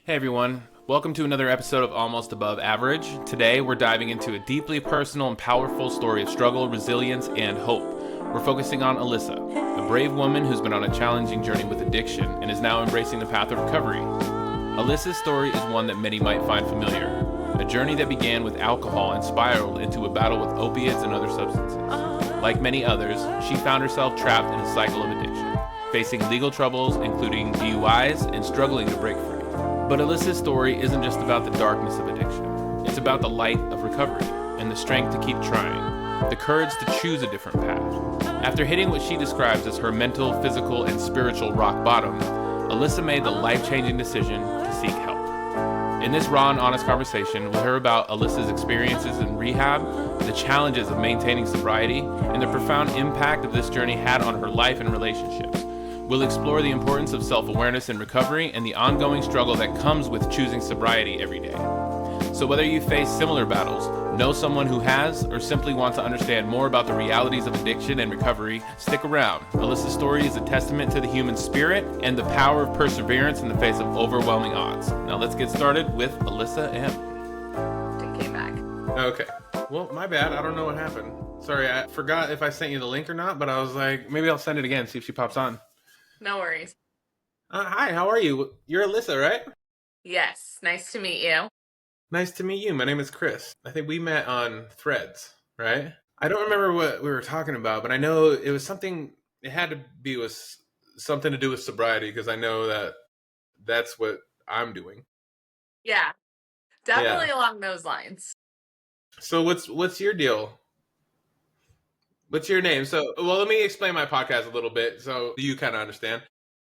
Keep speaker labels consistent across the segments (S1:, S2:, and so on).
S1: Hey everyone, welcome to another episode of Almost Above Average. Today we're diving into a deeply personal and powerful story of struggle, resilience, and hope. We're focusing on Allyssa, a brave woman who's been on a challenging journey with addiction and is now embracing the path of recovery. Alyssa's story is one that many might find familiar, a journey that began with alcohol and spiraled into a battle with opiates and other substances. Like many others, she found herself trapped in a cycle of addiction, facing legal troubles including DUIs and struggling to break free. But Alyssa's story isn't just about the darkness of addiction. It's about the light of recovery and the strength to keep trying, the courage to choose a different path. After hitting what she describes as her mental, physical, and spiritual rock bottom, Allyssa made the life-changing decision to seek help. In this raw and honest conversation, we'll hear about Alyssa's experiences in rehab, the challenges of maintaining sobriety, and the profound impact that this journey had on her life and relationships. We'll explore the importance of self-awareness in recovery and the ongoing struggle that comes with choosing sobriety every day. So whether you face similar battles, know someone who has, or simply want to understand more about the realities of addiction and recovery, stick around. Alyssa's story is a testament to the human spirit and the power of perseverance in the face of overwhelming odds. Now let's get started with Allyssa M.
S2: It came back.
S1: Okay. Well, my bad. I don't know what happened. Sorry, I forgot if I sent you the link or not, but I was like, maybe I'll send it again, see if she pops on.
S2: No worries.
S1: Hi, how are you? You're Allyssa, right?
S2: Yes, nice to meet you.
S1: Nice to meet you. My name is Chris. I think we met on Threads, right? I don't remember what we were talking about, but I know it was something, it had to be with something to do with sobriety because I know that that's what I'm doing.
S2: Yeah, definitely along those lines.
S1: So what's your deal? What's your name? So, well, let me explain my podcast a little bit so you kind of understand.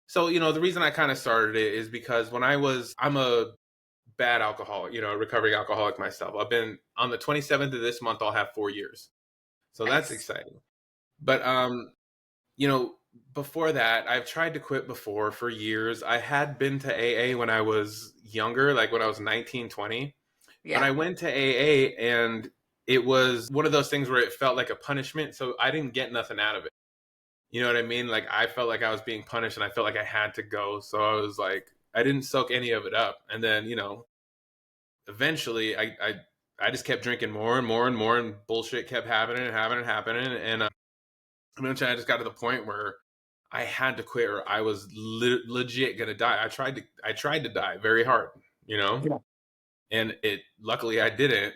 S1: So, the reason I kind of started it is because I'm a bad alcoholic, a recovering alcoholic myself. I've been on the 27th of this month, I'll have 4 years. So that's
S2: Nice.
S1: exciting. But, you know, before that, I've tried to quit before for years. I had been to AA when I was younger, like when I was 19, 20. But I
S2: Yeah.
S1: went to AA and it was one of those things where it felt like a punishment. So I didn't get nothing out of it. You know what I mean? Like I felt like I was being punished and I felt like I had to go. So I was like, I didn't soak any of it up. And then, eventually I just kept drinking more and more and more and bullshit kept happening and happening. And eventually I just got to the point where I had to quit or I was legit going to die. I tried to die very hard,
S2: Yeah.
S1: and luckily I didn't.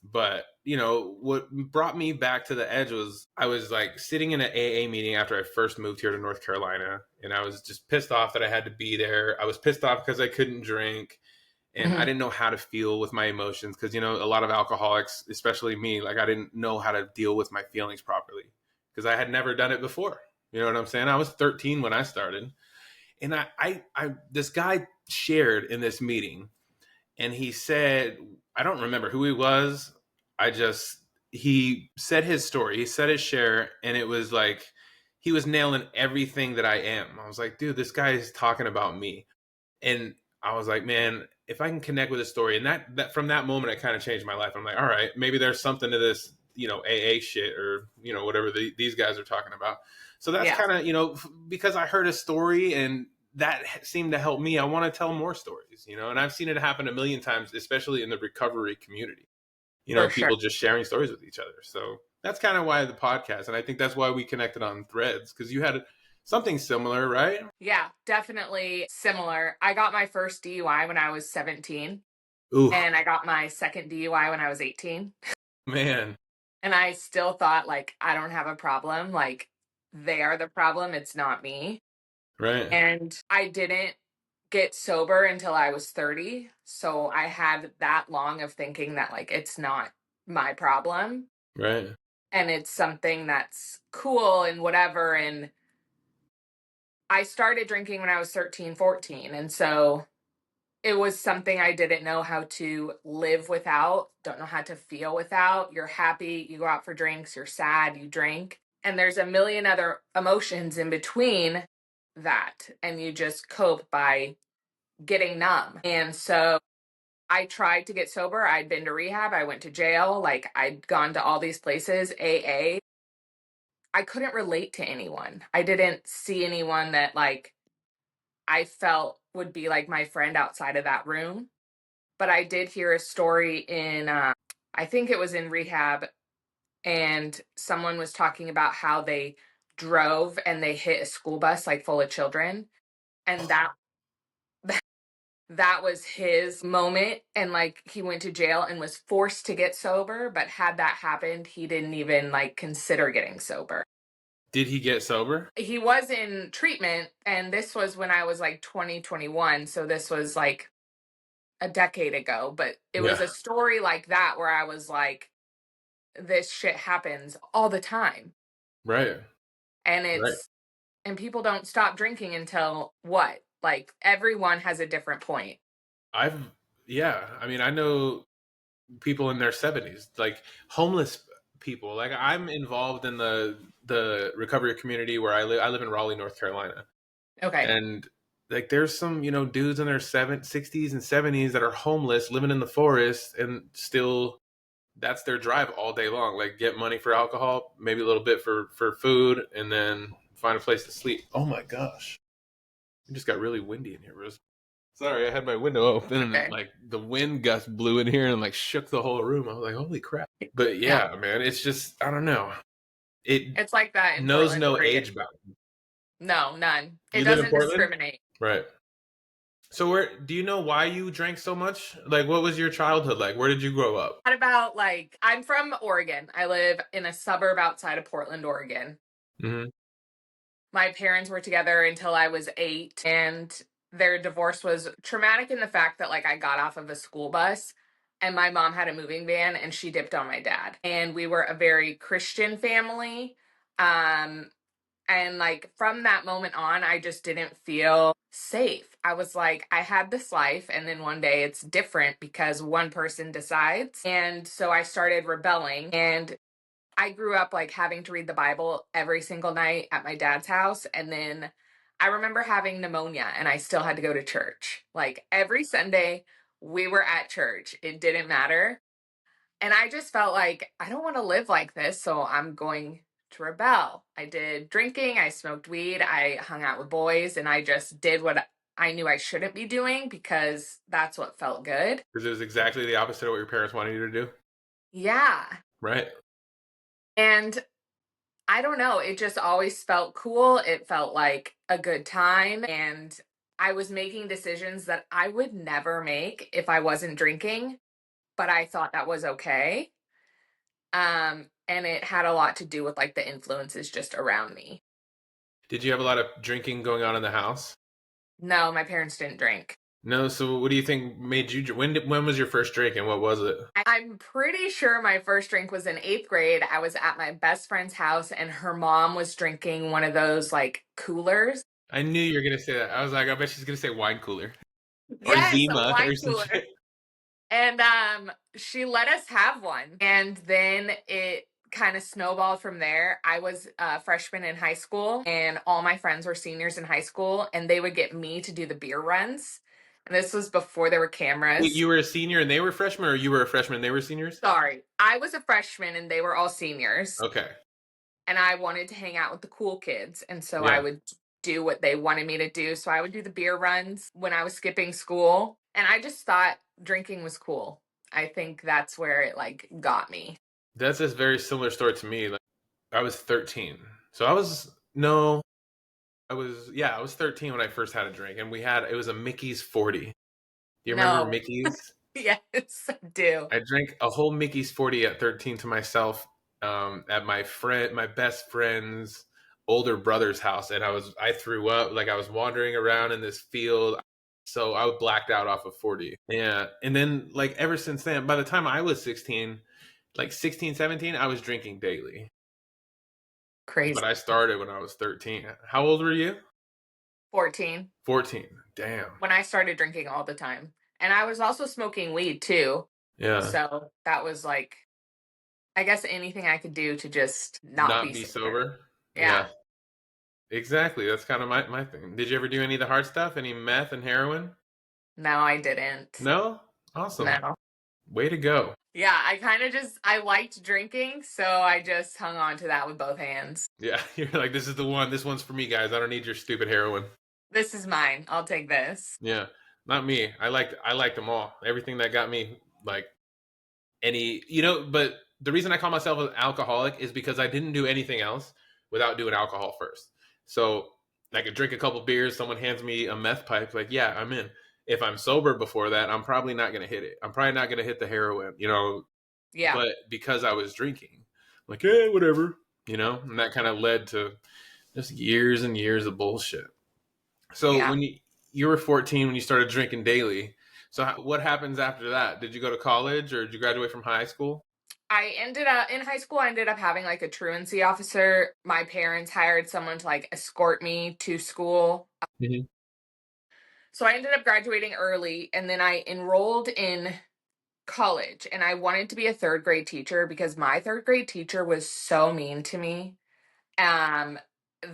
S1: But what brought me back to the edge was I was like sitting in an AA meeting after I first moved here to North Carolina, and I was just pissed off that I had to be there. I was pissed off because I couldn't drink, and I
S2: Mhm.
S1: didn't know how to feel with my emotions because a lot of alcoholics, especially me, like I didn't know how to deal with my feelings properly because I had never done it before. You know what I'm saying? I was 13 when I started, and I this guy shared in this meeting, and he said, I don't remember who he was. He said his story, he said his share, and it was like he was nailing everything that I am. I was like, dude, this guy is talking about me. And I was like, man, if I can connect with his story, and that from that moment, it kind of changed my life. I'm like, all right, maybe there's something to this, AA shit or, whatever these guys are talking about. So that's
S2: Yeah,
S1: kind of, because I heard a story and that seemed to help me. I want to tell more stories, and I've seen it happen a million times, especially in the recovery community,
S2: for sure.
S1: people just sharing stories with each other. So that's kind of why the podcast. And I think that's why we connected on Threads because you had something similar, right?
S2: Yeah, definitely similar. I got my first DUI when I was 17,
S1: Ooh,
S2: and I got my second DUI when I was 18.
S1: man.
S2: And I still thought, like, I don't have a problem. Like, they are the problem. It's not me.
S1: Right.
S2: And I didn't get sober until I was 30. So I had that long of thinking that, like, it's not my problem
S1: Right.
S2: and it's something that's cool and whatever. And I started drinking when I was 13, 14. And so it was something I didn't know how to live without, don't know how to feel without. You're happy, you go out for drinks, you're sad, you drink. And there's a million other emotions in between that. And you just cope by getting numb. And so I tried to get sober. I'd been to rehab. I went to jail. Like I'd gone to all these places, AA. I couldn't relate to anyone. I didn't see anyone that like I felt would be like my friend outside of that room. But I did hear a story in, I think it was in rehab, and someone was talking about how they drove and they hit a school bus like full of children. And that was his moment, and like he went to jail and was forced to get sober, but had that happened he didn't even like consider getting sober.
S1: Did he get sober?
S2: He was in treatment, and this was when I was like 2021, so this was like a decade ago, but it was
S1: Yeah.
S2: a story like that where I was like, this shit happens all the time.
S1: Right.
S2: And
S1: Right.
S2: people don't stop drinking until what? Like everyone has a different point.
S1: I've yeah. I mean, I know people in their 70s, like homeless people. Like I'm involved in the recovery community where I live. I live in Raleigh, North Carolina,
S2: Okay.
S1: and like there's some dudes in their 60s and 70s that are homeless, living in the forest, and still that's their drive all day long. Like get money for alcohol, maybe a little bit for food, and then find a place to sleep. Oh my gosh, it just got really windy in here, Rose. Sorry, I had my window open and
S2: Okay.
S1: like the wind gust blew in here and like shook the whole room. I was like, holy crap. But
S2: Yeah.
S1: yeah, man, it's just I don't know. It
S2: It's like that in
S1: knows
S2: Portland,
S1: no
S2: Oregon.
S1: age bound.
S2: No, none. It
S1: You live in
S2: doesn't
S1: Portland?
S2: discriminate.
S1: Right. So where do you know why you drank so much? Like what was your childhood like? Where did you grow up?
S2: What about like, I'm from Oregon. I live in a suburb outside of Portland, Oregon.
S1: Hmm.
S2: My parents were together until I was 8, and their divorce was traumatic in the fact that like I got off of a school bus and my mom had a moving van and she dipped on my dad. And we were a very Christian family. Um and like from that moment on, I just didn't feel safe. I was like, I had this life, and then one day it's different because one person decides. And so I started rebelling. And I grew up like having to read the Bible every single night at my dad's house. And then I remember having pneumonia and I still had to go to church. Like every Sunday, we were at church. It didn't matter. And I just felt like I don't want to live like this. So I'm going to rebel. I did drinking, I smoked weed, I hung out with boys, and I just did what I knew I shouldn't be doing because that's what felt good.
S1: Because it was exactly the opposite of what your parents wanted you to do.
S2: Yeah.
S1: Right.
S2: And I don't know. It just always felt cool. It felt like a good time. And I was making decisions that I would never make if I wasn't drinking, but I thought that was okay. And it had a lot to do with like the influences just around me.
S1: Did you have a lot of drinking going on in the house?
S2: No, my parents didn't drink.
S1: No. So what do you think made you when was your first drink and what was it?
S2: I'm pretty sure my first drink was in 8th grade. I was at my best friend's house and her mom was drinking one of those like coolers.
S1: I knew you were gonna say that. I was like, I bet she's gonna say wine cooler or
S2: Yes, a
S1: Zima or
S2: wine
S1: some
S2: cooler.
S1: shit.
S2: And she let us have one. And then it kind of snowballed from there. I was a freshman in high school and all my friends were seniors in high school, and they would get me to do the beer runs. And this was before there were
S1: Wait,
S2: cameras.
S1: you were a senior and they were freshmen, or you were a freshman and they were seniors?
S2: Sorry. I was a freshman and they were all seniors.
S1: Okay.
S2: And I wanted to hang out with the cool kids. And so I
S1: Yeah.
S2: would do what they wanted me to do. So I would do the beer runs when I was skipping school. And I just thought drinking was cool. I think that's where it like got me.
S1: That's a very similar story to me. Like I was 13. So I was no, I was yeah, I was 13 when I first had a drink and it was a Mickey's 40. Do you remember
S2: No.
S1: Mickey's?
S2: Yes, I do.
S1: I drank a whole Mickey's 40 at 13 to myself at my best friend's older brother's house, and I threw up like I was wandering around in this field. So I was blacked out off of 40. Yeah. And then like ever since then, by the time I was 16, like 16, 17, I was drinking daily.
S2: Crazy.
S1: But I started when I was 13. How old were you?
S2: 14
S1: 14. Damn.
S2: when I started drinking all the time. And I was also smoking weed too.
S1: Yeah.
S2: So that was like, I guess anything I could do to just not
S1: Not
S2: be
S1: be
S2: sober.
S1: sober.
S2: Yeah.
S1: Yeah. Exactly. That's kind of my thing. Did you ever do any of the hard stuff? Any meth and heroin?
S2: No, I didn't.
S1: No? Awesome.
S2: No.
S1: Way to go.
S2: Yeah, I kind of just, I liked drinking, so I just hung on to that with both hands.
S1: Yeah. You're like, this is the one. This one's for me, guys. I don't need your stupid heroin.
S2: This is mine. I'll take this.
S1: Yeah, not me. I liked them all. Everything that got me like any, but the reason I call myself an alcoholic is because I didn't do anything else without doing alcohol first. So I could drink a couple beers, someone hands me a meth pipe, like, yeah, I'm in. If I'm sober before that, I'm probably not going to hit it. I'm probably not going to hit the heroin,
S2: Yeah.
S1: but because I was drinking, like, eh, whatever, and that kind of led to just years and years of bullshit. So
S2: Yeah.
S1: when you were 14 when you started drinking daily, so what happens after that? Did you go to college or did you graduate from high school?
S2: I ended up in high school, I ended up having like a truancy officer. My parents hired someone to like escort me to school.
S1: Hmm.
S2: So I ended up graduating early and then I enrolled in college and I wanted to be a third grade teacher because my third grade teacher was so mean to me. Um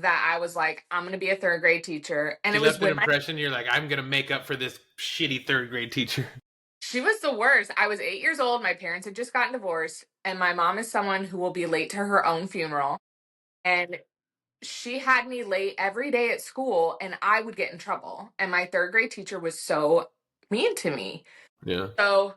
S2: that I was like, I'm gonna be a third grade teacher. And
S1: She
S2: it was
S1: left an
S2: when my
S1: impression. You're like, I'm gonna make up for this shitty third grade teacher.
S2: she was the worst. I was 8 years old. My parents had just gotten divorced, and my mom is someone who will be late to her own funeral. And she had me late every day at school, and I would get in trouble. And my third grade teacher was so mean to me.
S1: Yeah.
S2: So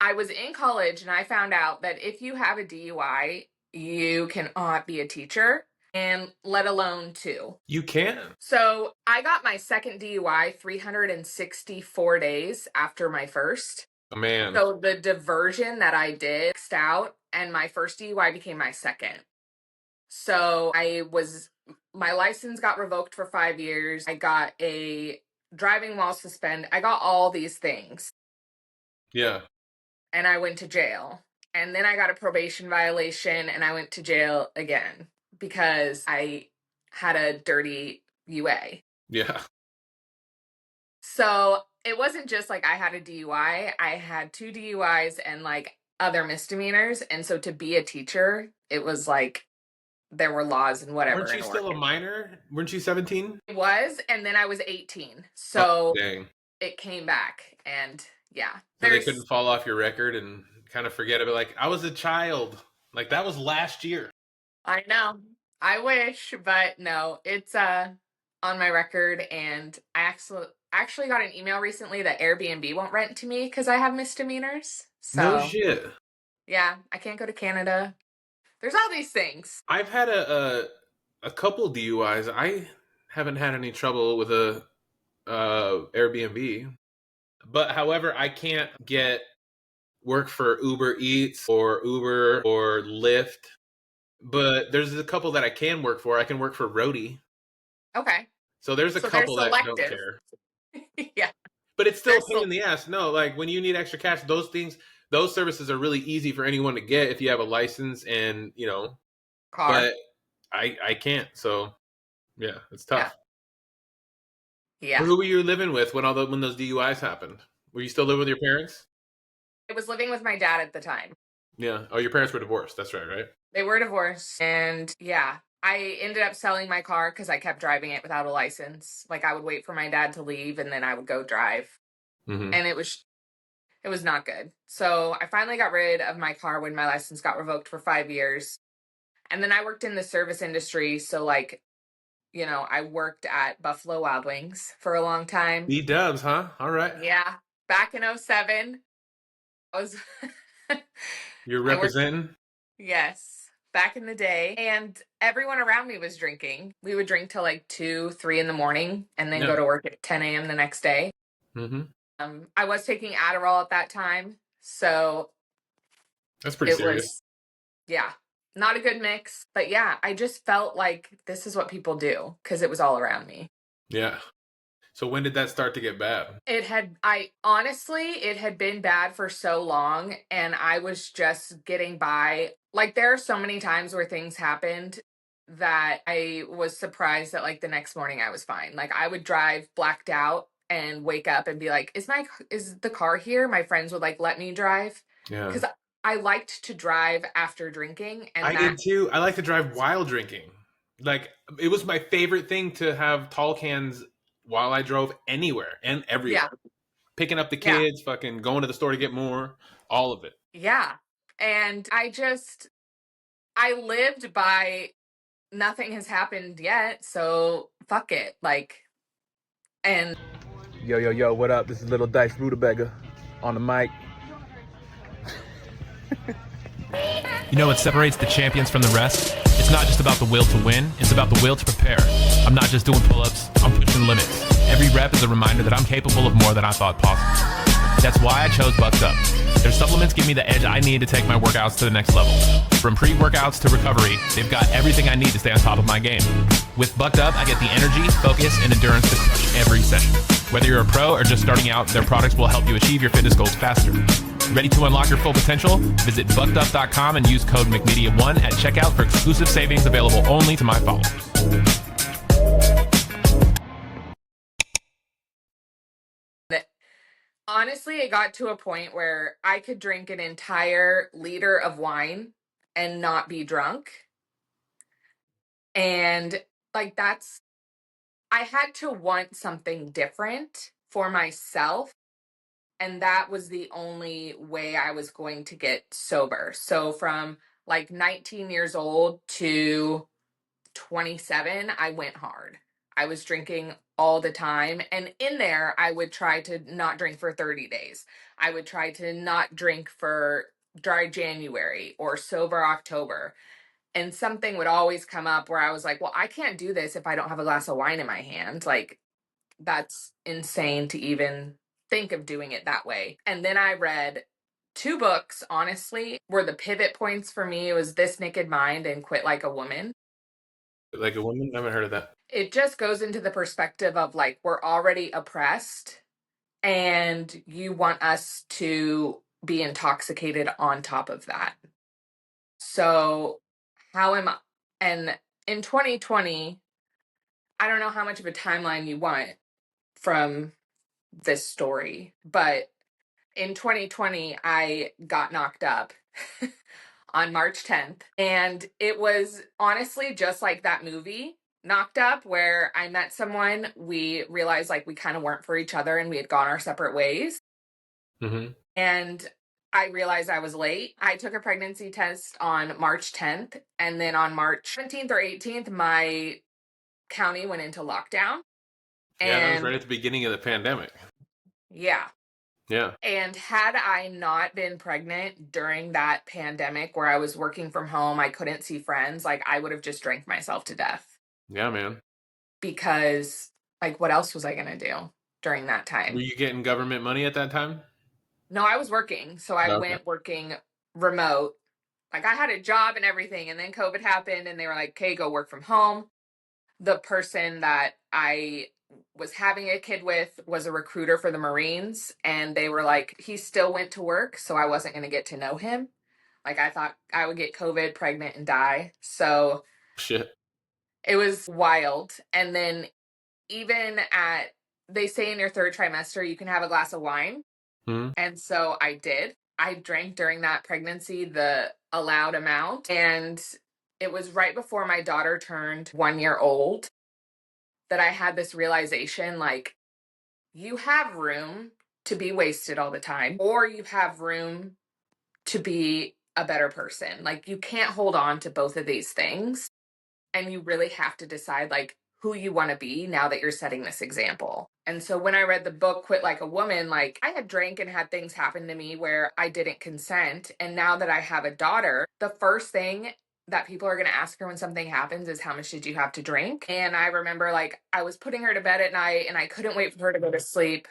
S2: I was in college, and I found out that if you have a DUI, you cannot be a teacher, and let alone two.
S1: You can.
S2: So I got my second DUI 364 days after my first.
S1: Oh, man.
S2: So the diversion that I did maxed out, and my first DUI became my second. So my license got revoked for 5 years. I got a driving while suspended. I got all these things,
S1: Yeah.
S2: and I went to jail. And then I got a probation violation, and I went to jail again because I had a dirty UA.
S1: Yeah.
S2: So it wasn't just like I had a DUI, I had two DUIs and like other misdemeanors. And so to be a teacher, it was like there were laws and whatever
S1: Weren't
S2: in
S1: you still a
S2: Oregon.
S1: minor? Weren't you 17?
S2: It was, and then I was 18.
S1: Oh,
S2: So
S1: dang.
S2: it came back. And yeah,
S1: So they
S2: there's,
S1: couldn't fall off your record and kind of forget about, like, I was a child. Like, that was last year.
S2: I know, I wish, but no, it's on my record. And I actually got an email recently that Airbnb won't rent to me because I have misdemeanors.
S1: No
S2: So
S1: shit.
S2: yeah, I can't go to Canada. There's all these things.
S1: I've had a couple DUIs. I haven't had any trouble with a Airbnb. But however, I can't get work for Uber Eats or Uber or Lyft. But there's a couple that I can work for. I can work for Roadie.
S2: Okay.
S1: So there's a
S2: So they're
S1: couple that don't
S2: selective.
S1: care.
S2: Yeah.
S1: But it's still
S2: They're
S1: a pain in the ass. No, like when you need extra cash, those services are really easy for anyone to get if you have a license and,
S2: car.
S1: but I can't. So yeah, it's
S2: Yeah.
S1: tough.
S2: Yeah.
S1: Who were you living with when those DUIs happened? Were you still living with your parents?
S2: I was living with my dad at the time.
S1: Yeah. Oh, your parents were divorced. That's right, right?
S2: They were divorced. And yeah, I ended up selling my car because I kept driving it without a license. Like I would wait for my dad to leave and then I would go drive.
S1: Mm-hmm.
S2: And it was not good. So I finally got rid of my car when my license got revoked for 5 years. And then I worked in the service industry. So like, I worked at Buffalo Wild Wings for a long time.
S1: B Dubs, huh? All right.
S2: Yeah. Back in '07, I was
S1: You're
S2: I worked,
S1: representing.
S2: yes, back in the day. And everyone around me was drinking. We would drink till like 2, 3 in the morning and then
S1: Yeah.
S2: go to work at 10 a.m. the next day.
S1: Mm-hmm.
S2: I was taking Adderall at that time. So
S1: That's pretty
S2: it
S1: serious.
S2: was, yeah, not a good mix. But yeah, I just felt like this is what people do because it was all around me.
S1: Yeah. So when did that start to get bad?
S2: It had been bad for so long and I was just getting by. Like there are so many times where things happened that I was surprised that like the next morning I was fine. Like I would drive blacked out and wake up and be like, is the car here? My friends would like let me drive
S1: Yeah.
S2: cuz I liked to drive after drinking
S1: I
S2: and that
S1: did too. I like to drive while drinking. Like it was my favorite thing to have tall cans while I drove anywhere and everywhere.
S2: yeah,
S1: Picking up the
S2: yeah,
S1: kids, fucking going to the store to get more, all of it.
S2: yeah. And I lived by nothing has happened yet, so fuck it. Like And
S1: Yo, what up? This is Little Dice Rutabaga on the mic.
S3: You know what separates the champions from the rest? It's not just about the will to win, it's about the will to prepare. I'm not just doing pull-ups, I'm pushing limits. Every rep is a reminder that I'm capable of more than I thought possible. That's why I chose Bucked Up. Their supplements give me the edge I need to take my workouts to the next level. From pre-workouts to recovery, they've got everything I need to stay on top of my game. With Bucked Up, I get the energy, focus, and endurance to crush every session. Whether you're a pro or just starting out, their products will help you achieve your fitness goals faster. Ready to unlock your full potential? Visit buckedup.com and use code McMedia1 at checkout for exclusive savings available only to my followers.
S2: honestly, it got to a point where I could drink an entire liter of wine and not be drunk. And like I had to want something different for myself. And that was the only way I was going to get sober. So from like 19 years old to 27, I went hard. I was drinking all the time. And in there, I would try to not drink for 30 days. I would try to not drink for dry January or sober October. And something would always come up where I was like, well, I can't do this if I don't have a glass of wine in my hand. Like, that's insane to even think of doing it that way. And then I read two books, honestly, were the pivot points for me. It was This Naked Mind and Quit Like a Woman.
S1: Like a woman? I haven't heard of that.
S2: It just goes into the perspective of like, we're already oppressed and you want us to be intoxicated on top of that. So, how am I? And in 2020, I don't know how much of a timeline you want from this story, but in 2020, I got knocked up on March 10th. And it was honestly just like that movie, Knocked Up, where I met someone. We realized like we kind of weren't for each other and we had gone our separate ways.
S1: Mm-hmm.
S2: And I realized I was late. I took a pregnancy test on March 10th. And then on March 17th or 18th, my county went into lockdown.
S1: Yeah, that was
S2: And
S1: right at the beginning of the pandemic.
S2: yeah.
S1: Yeah.
S2: And had I not been pregnant during that pandemic where I was working from home, I couldn't see friends, like I would have just drank myself to death.
S1: Yeah, man.
S2: Because like what else was I going to do during that
S1: Were
S2: time?
S1: you getting government money at that time?
S2: No, I was working. So I
S1: Okay.
S2: went working remote. Like I had a job and everything. And then COVID happened and they were like, okay, go work from home. The person that I was having a kid with was a recruiter for the Marines. And they were like, he still went to work. So I wasn't going to get to know him. Like I thought I would get COVID, pregnant, and die. So
S1: Shit.
S2: it was wild. And then even they say in your third trimester, you can have a glass of wine.
S1: Mm-hmm.
S2: And so I did. I drank during that pregnancy the allowed amount. And it was right before my daughter turned 1 year old that I had this realization, like, you have room to be wasted all the time, or you have room to be a better person. Like, you can't hold on to both of these things. And you really have to decide, like, who you want to be now that you're setting this example. And so when I read the book, Quit Like a Woman, like I had drank and had things happen to me where I didn't consent. And now that I have a daughter, the first thing that people are going to ask her when something happens is how much did you have to drink? And I remember like I was putting her to bed at night and I couldn't wait for her to go to sleep.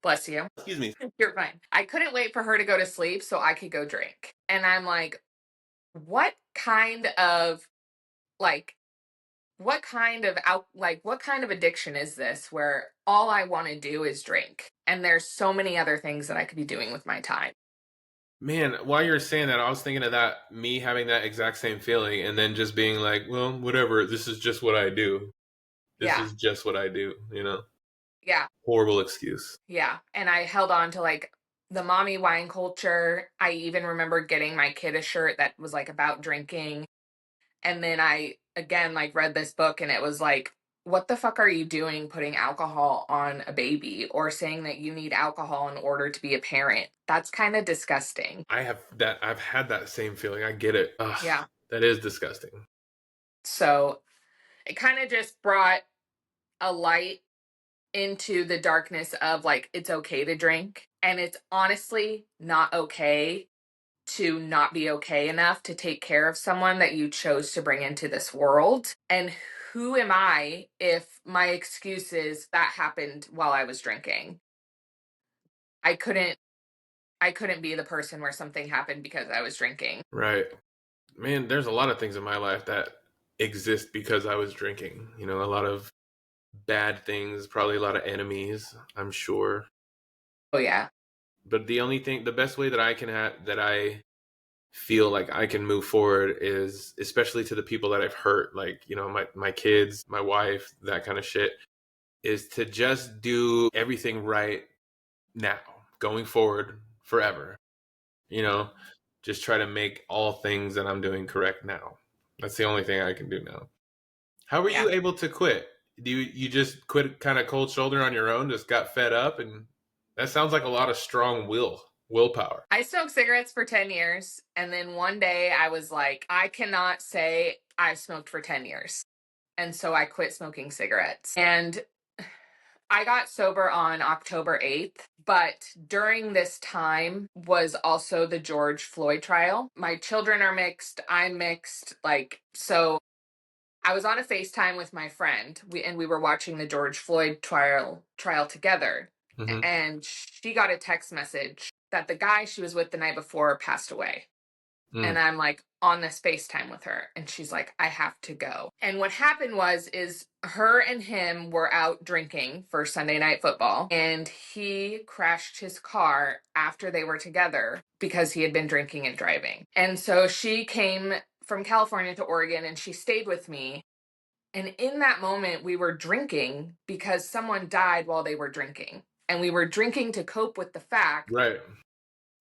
S2: Bless you.
S1: Excuse me.
S2: You're fine. I couldn't wait for her to go to sleep so I could go drink. And I'm like, what kind of like what kind of what kind of addiction is this where all I want to do is drink and there's so many other things that I could be doing with my time.
S1: Man, while you're saying that, I was thinking of that, me having that exact same feeling and then just being like, well, whatever, this is just what I do. This
S2: Yeah.
S1: is just what I do, you know?
S2: Yeah.
S1: Horrible excuse.
S2: Yeah. And I held on to like the mommy wine culture. I even remember getting my kid a shirt that was like about drinking. And then I again like read this book and it was like, what the fuck are you doing putting alcohol on a baby or saying that you need alcohol in order to be a parent? That's kind of disgusting.
S1: I've had that same feeling. I get it. Ugh,
S2: Yeah.
S1: that is disgusting.
S2: So it kind of just brought a light into the darkness of like, it's okay to drink. And it's honestly not okay to not be okay enough to take care of someone that you chose to bring into this world. And who am I if my excuse is that happened while I was drinking? I couldn't be the person where something happened because I was drinking.
S1: Right. Man, there's a lot of things in my life that exist because I was drinking. You know, a lot of bad things, probably a lot of enemies, I'm sure.
S2: Oh yeah.
S1: But the best way that I can that I feel like I can move forward is, especially to the people that I've hurt, like, you know, my kids, my wife, that kind of shit, is to just do everything right now, going forward forever. You know, just try to make all things that I'm doing correct now. That's the only thing I can do now. How were
S2: Yeah.
S1: you able to quit? Do you just quit kind of cold shoulder on your own, just got fed up? And that sounds like a lot of strong willpower.
S2: I smoked cigarettes for 10 years. And then one day I was like, I cannot say I smoked for 10 years. And so I quit smoking cigarettes. And I got sober on October 8th, but during this time was also the George Floyd trial. My children are mixed, I'm mixed. Like, so I was on a FaceTime with my friend, and we were watching the George Floyd trial together.
S1: Mm-hmm.
S2: And she got a text message that the guy she was with the night before passed away. And I'm like on this FaceTime with her, and she's like, I have to go. And what happened is her and him were out drinking for Sunday Night Football, and he crashed his car after they were together because he had been drinking and driving. And so she came from California to Oregon, and she stayed with me. And in that moment, we were drinking because someone died while they were drinking. And we were drinking to cope with the fact.
S1: Right.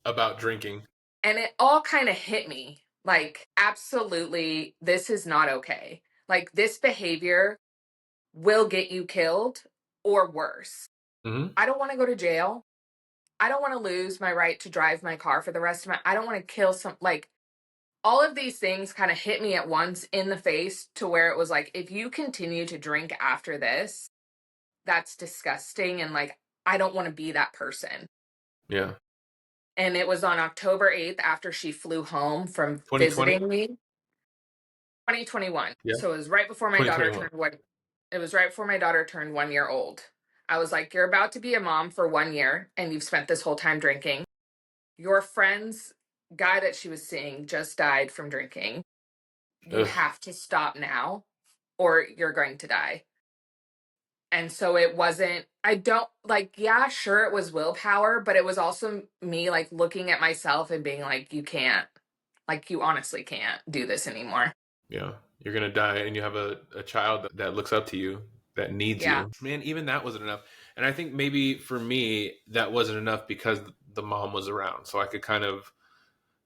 S1: About drinking.
S2: And it all kind of hit me like, absolutely, this is not okay. Like, this behavior will get you killed or worse.
S1: Mm-hmm.
S2: I don't want to go to jail. I don't want to lose my right to drive my car for the rest of my, I don't want to kill like, all of these things kind of hit me at once in the face to where it was like, if you continue to drink after this, that's disgusting. And like, I don't want to be that person.
S1: Yeah.
S2: And it was on October 8th after she flew home from
S1: 2020?
S2: visiting me. 2021.
S1: Yeah.
S2: So it was right before my daughter
S1: 2021.
S2: turned one. It was right before my daughter turned 1 year old. I was like, you're about to be a mom for 1 year and you've spent this whole time drinking. Your friend's guy that she was seeing just died from drinking. You
S1: Ugh.
S2: have to stop now or you're going to die. And so it wasn't, I don't like, yeah, sure, it was willpower, but it was also me like looking at myself and being like, you can't, like, you honestly can't do this anymore.
S1: Yeah. You're going to die and you have a child that looks up to you, that needs you. Man, even that wasn't enough. And I think maybe for me, that wasn't enough because the mom was around. So I could kind of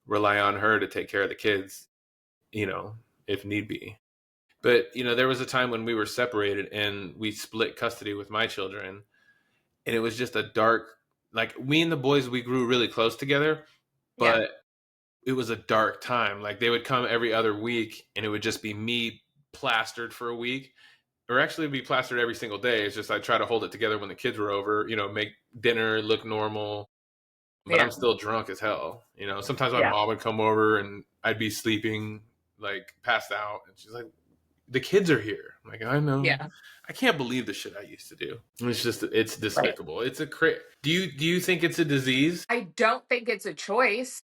S1: rely on her to take care of the kids, you know, if need be. But, you know, there was a time when we were separated and we split custody with my children. And it was just a dark, like, me and the boys, we grew really close together, but it was a dark time. Like, they would come every other week and it would just be me plastered for a week, or actually be plastered every single day. It's just I try to hold it together when the kids were over, you know, make dinner look normal, but I'm still drunk as hell. You know, sometimes my mom would come over and I'd be sleeping, like passed out, and she's like, the kids are here. I'm like, I know.
S2: Yeah.
S1: I can't believe the shit I used to do. It's just, it's despicable. Right. It's a do you think it's a disease?
S2: I don't think it's a choice.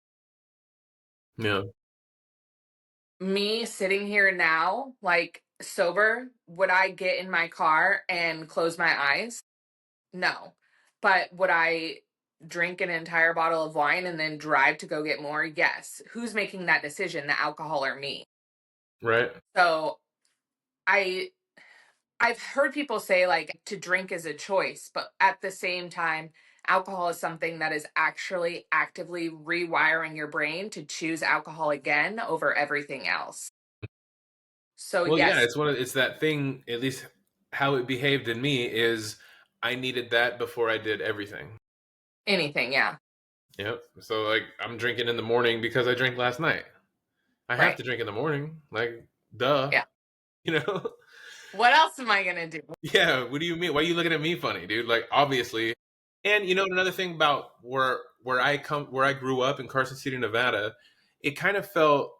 S1: No.
S2: Me sitting here now, like sober, would I get in my car and close my eyes? No. But would I drink an entire bottle of wine and then drive to go get more? Yes. Who's making that decision, the alcohol or me?
S1: Right.
S2: So I've heard people say like to drink is a choice, but at the same time, alcohol is something that is actually actively rewiring your brain to choose alcohol again over everything else. So
S1: well,
S2: yes.
S1: Yeah, it's that thing, at least how it behaved in me is I needed that before I did everything.
S2: Anything, yeah.
S1: Yep. So like I'm drinking in the morning because I drank last night. I have to drink in the morning. Like, duh.
S2: Yeah.
S1: You know?
S2: What else am I gonna do?
S1: Yeah, what do you mean? Why are you looking at me funny, dude? Like, obviously. And another thing about where I grew up in Carson City, Nevada, it kind of felt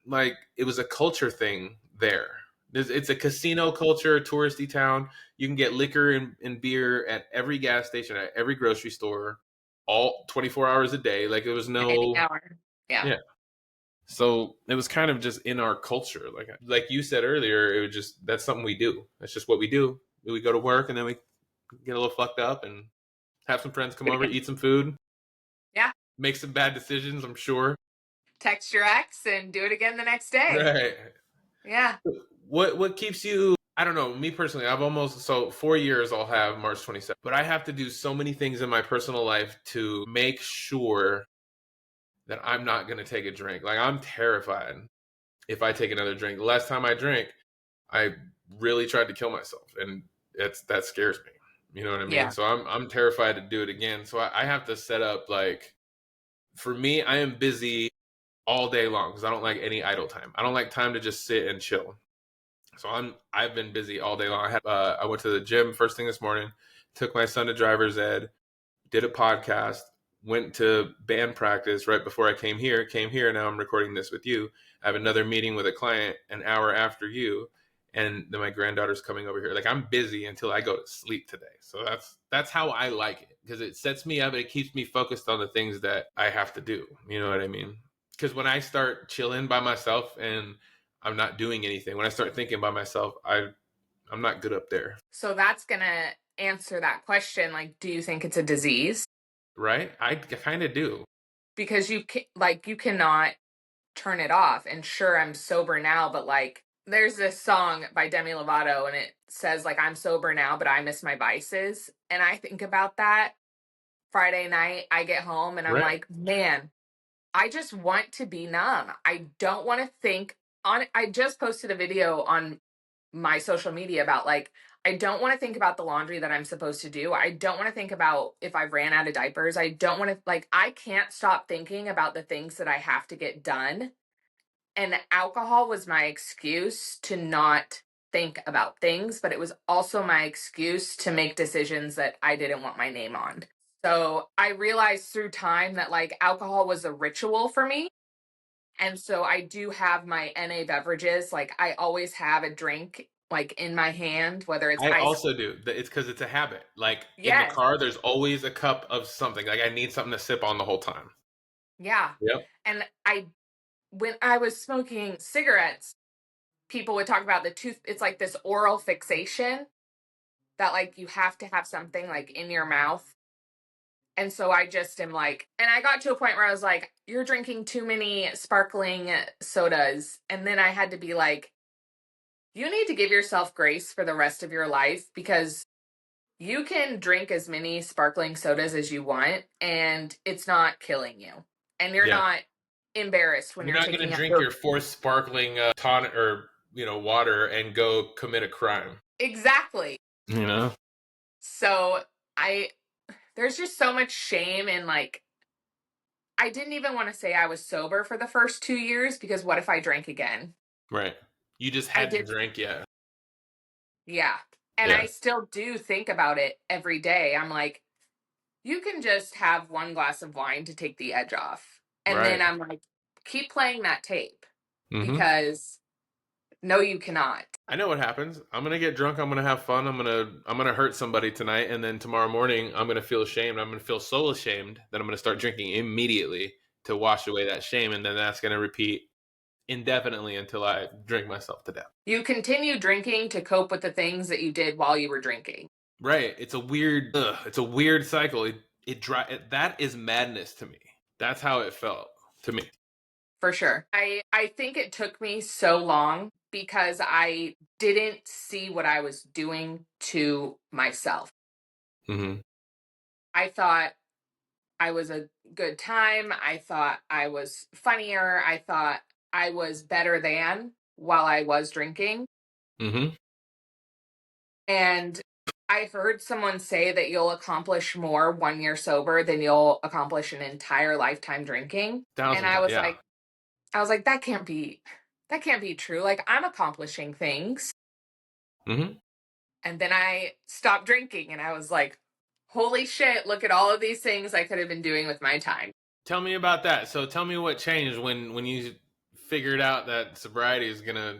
S1: like it was a culture thing there. It's a casino culture, touristy town. You can get liquor and beer at every gas station, at every grocery store, all 24 hours a day. Like, it was
S2: Any
S1: no,
S2: hour. Yeah.
S1: yeah. So it was kind of just in our culture. Like you said earlier, it was just, that's something we do. That's just what we do. We go to work and then we get a little fucked up and have some friends come over, eat some food,
S2: Yeah.
S1: make some bad decisions, I'm sure.
S2: Text your ex and do it again the next day.
S1: Right.
S2: Yeah.
S1: What keeps you, I don't know, me personally, I've almost, so 4 years I'll have March 27th, but I have to do so many things in my personal life to make sure that I'm not going to take a drink. Like, I'm terrified if I take another drink. The last time I drank, I really tried to kill myself, and that scares me. You know what I mean?
S2: Yeah.
S1: So I'm terrified to do it again. So I have to set up, like, for me, I am busy all day long because I don't like any idle time. I don't like time to just sit and chill. So I've been busy all day long. I went to the gym first thing this morning, took my son to driver's ed, did a podcast, went to band practice right before I came here. Now I'm recording this with you. I have another meeting with a client an hour after you, and then my granddaughter's coming over here. Like, I'm busy until I go to sleep today. So that's how I like it, because it sets me up. It keeps me focused on the things that I have to do. You know what I mean? Because when I start chilling by myself and I'm not doing anything, when I start thinking by myself, I'm not good up there.
S2: So that's gonna answer that question. Like, do you think it's a disease?
S1: Right? I kind of do.
S2: Because you cannot turn it off. And sure, I'm sober now, but like, there's this song by Demi Lovato, and it says like, I'm sober now, but I miss my vices. And I think about that Friday night. I get home and I'm
S1: Right.
S2: like, man, I just want to be numb. I don't want to think on. I just posted a video on my social media about like, I don't want to think about the laundry that I'm supposed to do. I don't want to think about if I ran out of diapers. I don't want to, like, I can't stop thinking about the things that I have to get done. And alcohol was my excuse to not think about things, but it was also my excuse to make decisions that I didn't want my name on. So I realized through time that like alcohol was a ritual for me. And so I do have my NA beverages. Like, I always have a drink like in my hand, whether it's
S1: I
S2: ice.
S1: also do. It's because it's a habit. Like, in the
S2: Yes.
S1: car, there's always a cup of something. Like, I need something to sip on the whole time.
S2: Yeah.
S1: Yep.
S2: And when I was smoking cigarettes, people would talk about it's like this oral fixation that like you have to have something like in your mouth. And so I just am like, and I got to a point where I was like, you're drinking too many sparkling sodas. And then I had to be like, you need to give yourself grace for the rest of your life, because you can drink as many sparkling sodas as you want and it's not killing you. And you're
S1: Yeah.
S2: not embarrassed when
S1: You're
S2: you're
S1: not going
S2: taking
S1: to drink your fourth sparkling tonic or, water and go commit a crime.
S2: Exactly.
S1: You know?
S2: So there's just so much shame in like, I didn't even want to say I was sober for the first 2 years, because what if I drank again?
S1: Right. You just
S2: I
S1: hadn't
S2: did.
S1: drank yet.
S2: Yeah. And
S1: Yeah.
S2: I still do think about it every day. I'm like, you can just have one glass of wine to take the edge off. And
S1: Right.
S2: then I'm like, keep playing that tape,
S1: Mm-hmm.
S2: because no, you cannot.
S1: I know what happens. I'm gonna get drunk. I'm gonna have fun. I'm gonna hurt somebody tonight, and then tomorrow morning I'm gonna feel ashamed. I'm gonna feel so ashamed that I'm gonna start drinking immediately to wash away that shame, and then that's gonna repeat indefinitely until I drink myself to death.
S2: You continue drinking to cope with the things that you did while you were drinking.
S1: Right. It's a weird cycle. That is madness to me. That's how it felt to me.
S2: For sure. I think it took me so long because I didn't see what I was doing to myself.
S1: Mm-hmm.
S2: I thought I was a good time. I thought I was funnier. I thought I was better than while I was drinking.
S1: Mm-hmm.
S2: And I heard someone say that you'll accomplish more 1 year sober than you'll accomplish an entire lifetime drinking. And I was like, that can't be true. Like, I'm accomplishing things.
S1: Mm-hmm.
S2: And then I stopped drinking and I was like, holy shit, look at all of these things I could have been doing with my time.
S1: Tell me about that. So tell me what changed when you figured out that sobriety is gonna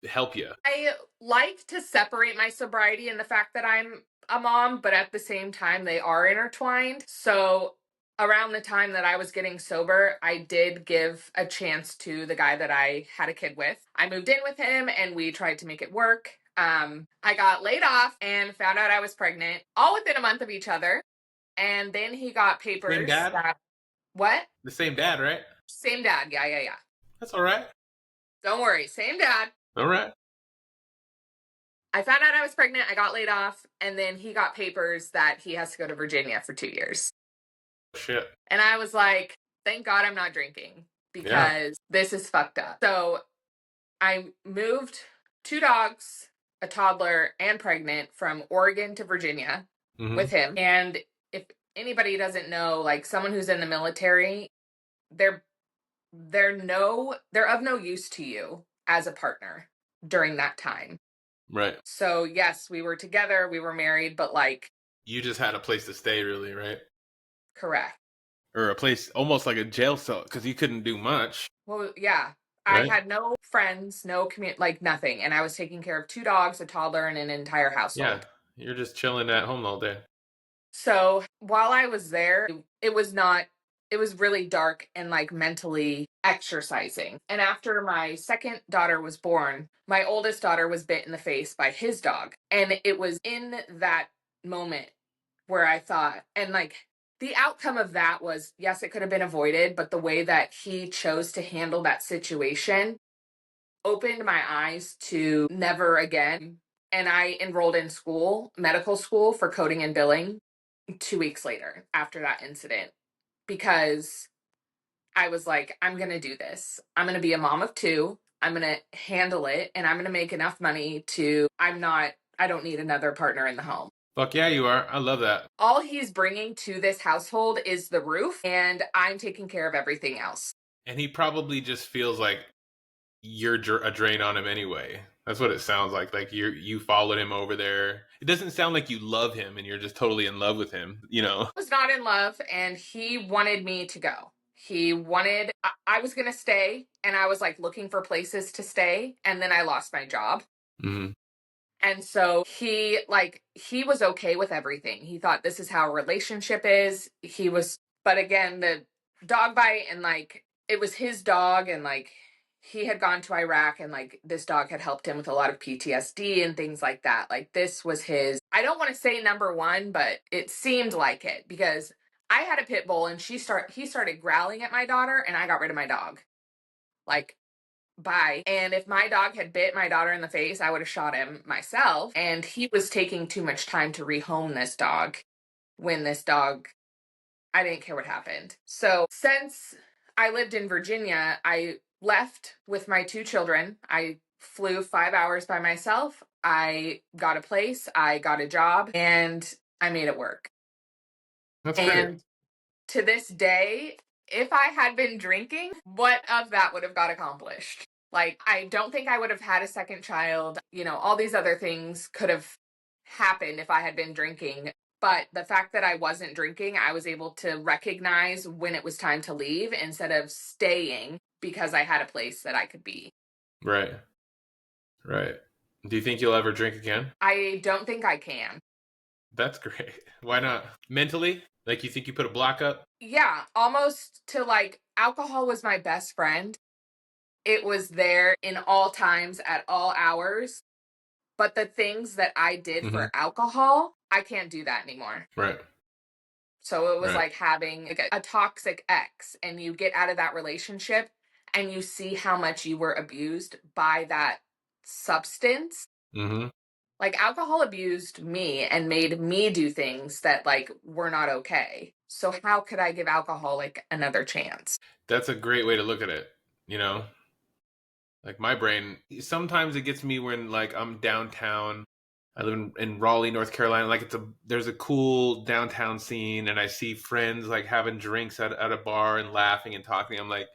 S1: help you.
S2: I like to separate my sobriety and the fact that I'm a mom, but at the same time, they are intertwined. So around the time that I was getting sober, I did give a chance to the guy that I had a kid with. I moved in with him and we tried to make it work. I got laid off and found out I was pregnant all within a month of each other. And then he got papers.
S1: Same dad?
S2: What?
S1: The same dad, right?
S2: Same dad. Yeah.
S1: That's all right.
S2: Don't worry. Same dad.
S1: All right.
S2: I found out I was pregnant. I got laid off. And then he got papers that he has to go to Virginia for 2 years.
S1: Shit.
S2: And I was like, thank God I'm not drinking because this is fucked up. So I moved 2 dogs, a toddler, and pregnant from Oregon to Virginia with him. And if anybody doesn't know, like someone who's in the military, they're of no use to you as a partner during that time.
S1: Right.
S2: So yes, we were together, we were married, but like
S1: You just had a place to stay, really, right?
S2: correct.
S1: Or a place almost like a jail cell because you couldn't do much.
S2: Well, yeah.
S1: Right.
S2: I had no friends, no like nothing, and I was taking care of 2 dogs, a toddler, and an entire household.
S1: Yeah. You're just chilling at home all day.
S2: So while I was there, it was really dark and like mentally exercising. And after my second daughter was born, my oldest daughter was bit in the face by his dog. And it was in that moment where I thought, and like the outcome of that was, yes, it could have been avoided, but the way that he chose to handle that situation opened my eyes to never again. And I enrolled in medical school for coding and billing 2 weeks later after that incident because I was like, I'm going to do this. I'm going to be a mom of 2. I'm going to handle it and I'm going to make enough money I don't need another partner in the home.
S1: Fuck yeah, you are. I love that.
S2: All he's bringing to this household is the roof and I'm taking care of everything else.
S1: And he probably just feels like you're a drain on him anyway. That's what it sounds like. Like you followed him over there. It doesn't sound like you love him and you're just totally in love with him, you know?
S2: I was not in love and he wanted me to go. I was going to stay and I was like looking for places to stay and then I lost my job.
S1: Mm-hmm.
S2: And so he was okay with everything. He thought this is how a relationship is. But again, the dog bite and like, it was his dog and like, he had gone to Iraq and like this dog had helped him with a lot of PTSD and things like that. Like this was I don't want to say number 1, but it seemed like it because I had a pit bull and he started growling at my daughter and I got rid of my dog. Like, bye. And if my dog had bit my daughter in the face, I would have shot him myself. And he was taking too much time to rehome this dog I didn't care what happened. So since I lived in Virginia, I left with my 2 children. I flew 5 hours by myself. I got a place, I got a job, and I made it work.
S1: That's
S2: and
S1: great.
S2: To this day, if I had been drinking, what of that would have got accomplished? Like, I don't think I would have had a second child. You know, all these other things could have happened if I had been drinking. But the fact that I wasn't drinking, I was able to recognize when it was time to leave instead of staying because I had a place that I could be.
S1: Right. Right. Do you think you'll ever drink again?
S2: I don't think I can.
S1: That's great. Why not? Mentally? Like you think you put a block up?
S2: Yeah, almost to like alcohol was my best friend. It was there in all times at all hours. But the things that I did for alcohol, I can't do that anymore.
S1: Right.
S2: So it was like having like a toxic ex and you get out of that relationship and you see how much you were abused by that substance.
S1: Mm-hmm.
S2: Like alcohol abused me and made me do things that like were not okay. So how could I give alcohol like another chance?
S1: That's a great way to look at it, you know? Like my brain, sometimes it gets me when like I'm downtown. I live in Raleigh, North Carolina. Like there's a cool downtown scene and I see friends like having drinks at a bar and laughing and talking. I'm like,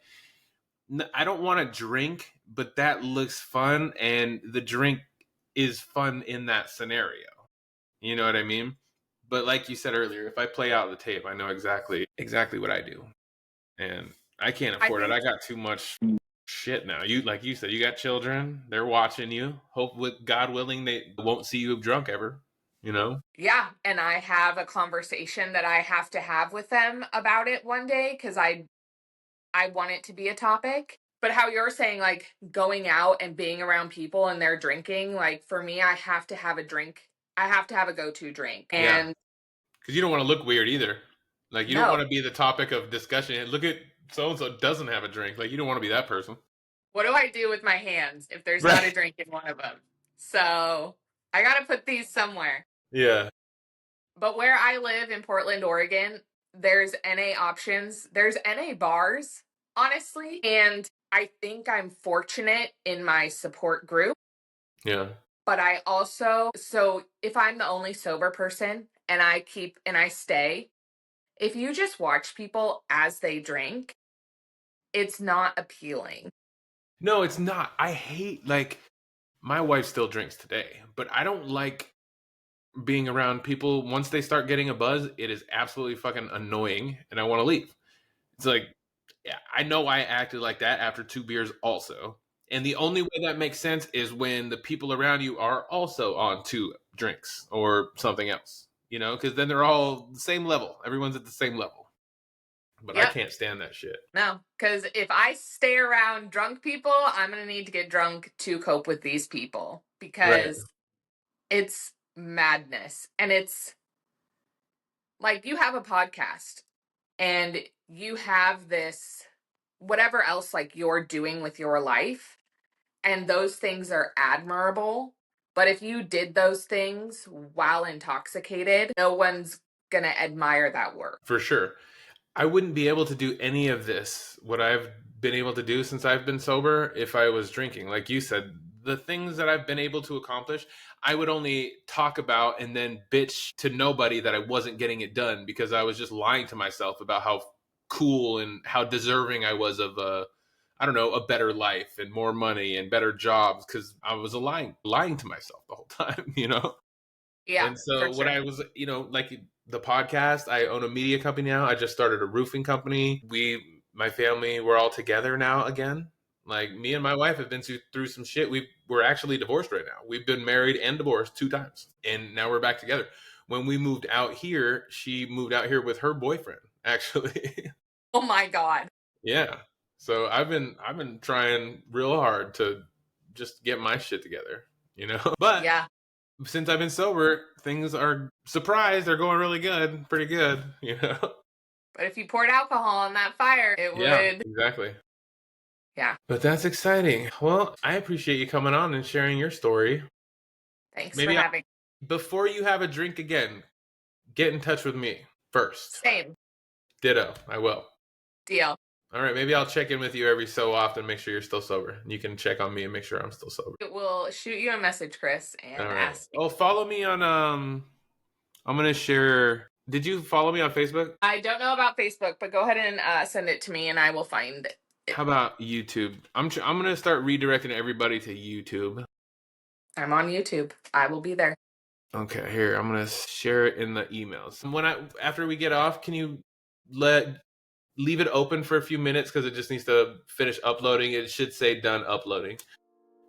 S1: I don't want to drink, but that looks fun. And the drink is fun in that scenario. You know what I mean? But like you said earlier, if I play out the tape, I know exactly what I do. And I can't afford it. I got too much shit now. You, like you said, you got children. They're watching you. Hope with God willing, they won't see you drunk ever, you know?
S2: Yeah. And I have a conversation that I have to have with them about it one day because I want it to be a topic. But how you're saying, like, going out and being around people and they're drinking, like, for me, I have to have a drink. I have to have a go-to drink. And
S1: because you don't want to look weird either. Like, you don't want to be the topic of discussion. Look at so-and-so doesn't have a drink. Like, you don't want to be that person.
S2: What do I do with my hands if there's not a drink in one of them? So I got to put these somewhere.
S1: Yeah.
S2: But where I live in Portland, Oregon, there's NA options. There's NA bars, honestly. And I think I'm fortunate in my support group.
S1: Yeah.
S2: But I also, so if I'm the only sober person and I stay, if you just watch people as they drink, it's not appealing.
S1: No, it's not. I hate, like, my wife still drinks today, but I don't like being around people. Once they start getting a buzz, it is absolutely fucking annoying and I want to leave. It's like, yeah, I know I acted like that after 2 beers also. And the only way that makes sense is when the people around you are also on 2 drinks or something else, you know, because then they're all the same level. Everyone's at the same level. But I can't stand that shit.
S2: No, because if I stay around drunk people, I'm going to need to get drunk to cope with these people because it's madness. And it's like you have a podcast and you have this, whatever else like you're doing with your life, and those things are admirable. But if you did those things while intoxicated, no one's going to admire that work.
S1: For sure. I wouldn't be able to do any of this, what I've been able to do since I've been sober, if I was drinking. Like you said, the things that I've been able to accomplish, I would only talk about and then bitch to nobody that I wasn't getting it done because I was just lying to myself about how cool and how deserving I was of a better life and more money and better jobs because I was lying to myself the whole time, you know?
S2: Yeah.
S1: And so what I was, you know, like the podcast, I own a media company now. I just started a roofing company. My family, we're all together now again. Like me and my wife have been through some shit. We're actually divorced right now. We've been married and divorced 2 times. And now we're back together. When we moved out here, she moved out here with her boyfriend, actually.
S2: Oh my God.
S1: Yeah. So I've been trying real hard to just get my shit together, you know? But
S2: yeah.
S1: Since I've been sober, things are they're going really good, pretty good, you know.
S2: But if you poured alcohol on that fire, it would.
S1: Exactly.
S2: Yeah.
S1: But that's exciting. Well, I appreciate you coming on and sharing your story.
S2: Thanks for having me.
S1: Before you have a drink again, get in touch with me first.
S2: Same.
S1: Ditto. I will.
S2: Deal.
S1: All right, maybe I'll check in with you every so often, make sure you're still sober. You can check on me and make sure I'm still sober.
S2: We'll shoot you a message, Chris, and ask you.
S1: Oh, follow me on, I'm going to share. Did you follow me on Facebook?
S2: I don't know about Facebook, but go ahead and send it to me and I will find it.
S1: How about YouTube? I'm going to start redirecting everybody to YouTube.
S2: I'm on YouTube. I will be there.
S1: Okay, here, I'm going to share it in the emails. After we get off, can you leave it open for a few minutes because it just needs to finish uploading. It should say done uploading.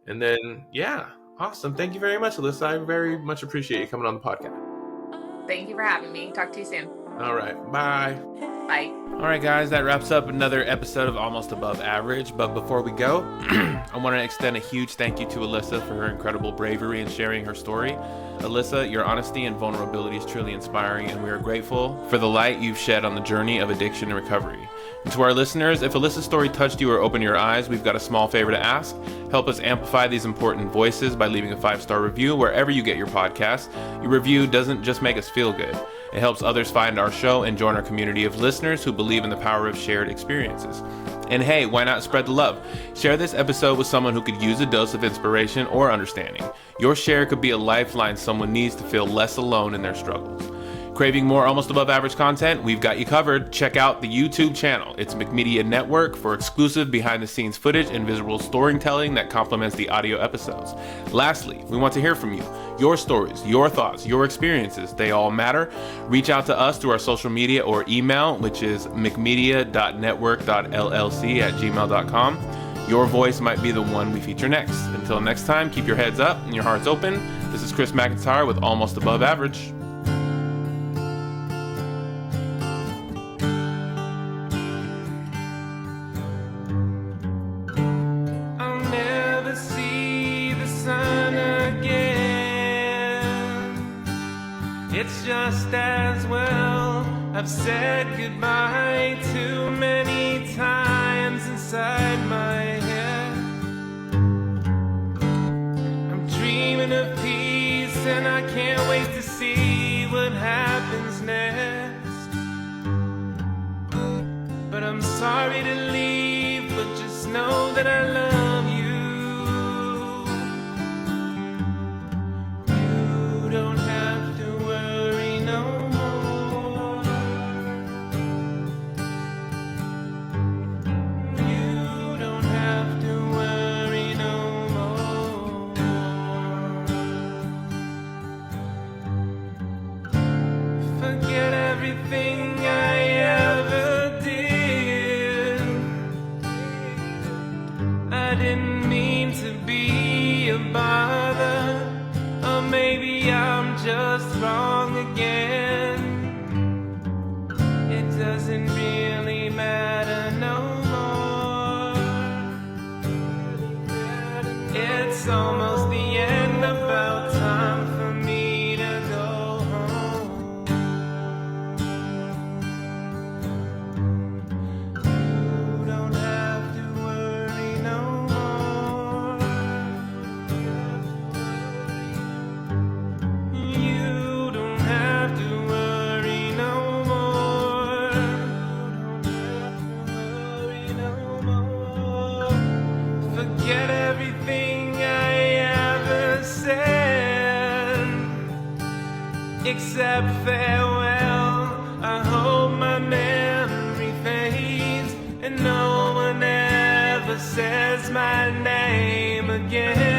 S1: And then, yeah, awesome. Thank you very much, Allyssa. I very much appreciate you coming on the podcast.
S2: Thank you for having me. Talk to you soon.
S1: All right. Bye.
S2: Bye.
S1: All right, guys, that wraps up another episode of Almost Above Average. But before we go, I want to extend a huge thank you to Allyssa for her incredible bravery in sharing her story. Allyssa, your honesty and vulnerability is truly inspiring, and we are grateful for the light you've shed on the journey of addiction and recovery. And to our listeners, if Alyssa's story touched you or opened your eyes, we've got a small favor to ask. Help us amplify these important voices by leaving a 5-star review wherever you get your podcasts. Your review doesn't just make us feel good. It helps others find our show and join our community of listeners who believe in the power of shared experiences. And hey, why not spread the love? Share this episode with someone who could use a dose of inspiration or understanding. Your share could be a lifeline someone needs to feel less alone in their struggles. Craving more almost above average content? We've got you covered. Check out the YouTube channel. It's McMedia Network for exclusive behind the scenes footage and visual storytelling that complements the audio episodes. Lastly, we want to hear from you. Your stories, your thoughts, your experiences, they all matter. Reach out to us through our social media or email, which is mcmedia.network.llc@gmail.com. Your voice might be the one we feature next. Until next time, keep your heads up and your hearts open. This is Chris McIntyre with Almost Above Average.
S4: It's just as well I've said goodbye too many times inside my head. I'm dreaming of peace and I can't wait to see what happens next. But I'm sorry to leave, but just know that I love you. You don't have to worry no more. You don't have to worry no more. Forget everything I ever did. I didn't mean to be a bother. Or maybe I'm just wrong again. It doesn't really matter no more. It's almost the end, about time for me to go home. You don't have to worry no more. You don't have to worry no more. You don't have to worry no more. Forget everything I ever said, except farewell. I hope my memory fades and no one ever says my name again.